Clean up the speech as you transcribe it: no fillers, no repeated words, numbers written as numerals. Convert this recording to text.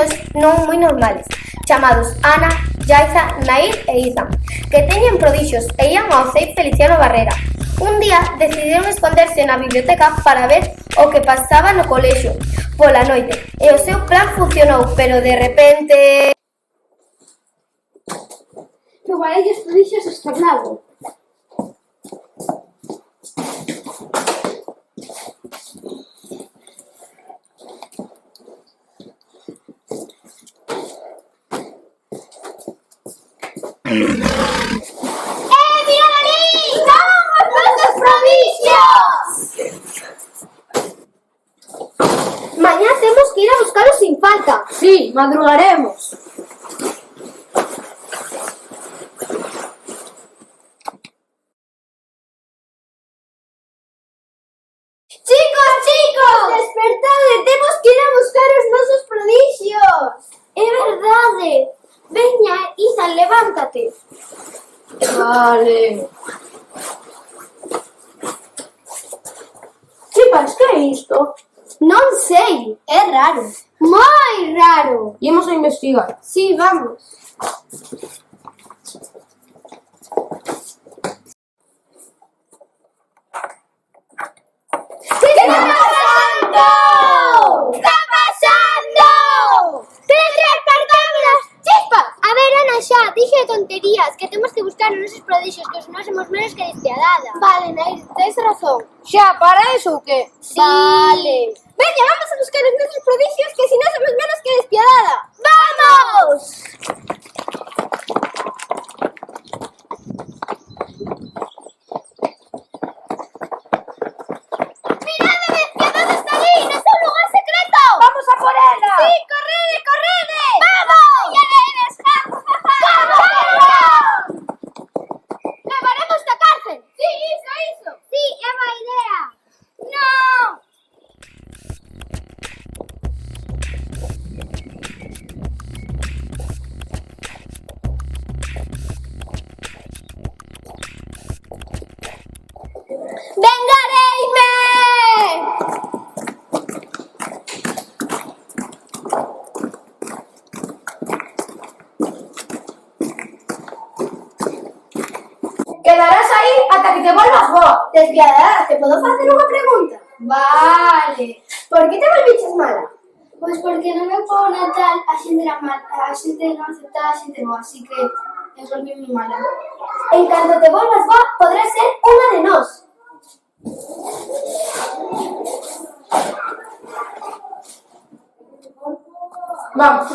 nenos non moi normales, chamados Ana, Yaiza, Nair e Izan, que teñen prodixios e ían ao CEIP Feliciano Barrera. Un día decidiron esconderse na biblioteca para ver o que pasaba no colexio pola noite e o seu plan funcionou, pero de repente... Probarei os prodixios estornado. ¡Miran ali! ¡Non! ¡Os nosos prodixios! Mañá temos que ir a buscalos sin falta. Sí, madrugaremos. Chicos! Despertade, temos que ir a buscar os nosos prodixios. É verdade. Veña, Isa, levántate. Vale. Chipas, que é isto? Non sei, é raro. Moi raro. Imos a investigar. Sí, vamos. ¿Qué está pasando? ¡Está pasando! ¡Teletransportámonos! ¡Chispa! A ver, Ana, xa, dixe de tonterías, que temos que buscar os nosos prodixios, que os nós somos menos que despiadada. Vale, Nair, tes razón. Xa, para eso ou que? Sí. Vale. Veña, vamos a buscar os nosos prodixios, que si non somos menos que despiadada. ¡Vamos! ¡Mirade, despiadada está ali! ¡No es un lugar secreto! Vamos a por ela! ¡Sí, correde, correde! ¡Vamos! ¡Ya eres! ¡Ja, ja, ja! ¡Levaremos da cárcel! Sí, iso! Sí, é boa idea. ¡No! ¡Vengareime! Quedarás aí ata que te volvas boa. Despiadada, te podo facer unha pregunta? Vale. Por que te volviches mala? Pois porque no meu povo natal a xente era mala, a xente non aceptaba a xente boa, así que eu volví moi mala. En canto te volvas boa, podrás ser unha de nós. Vamos.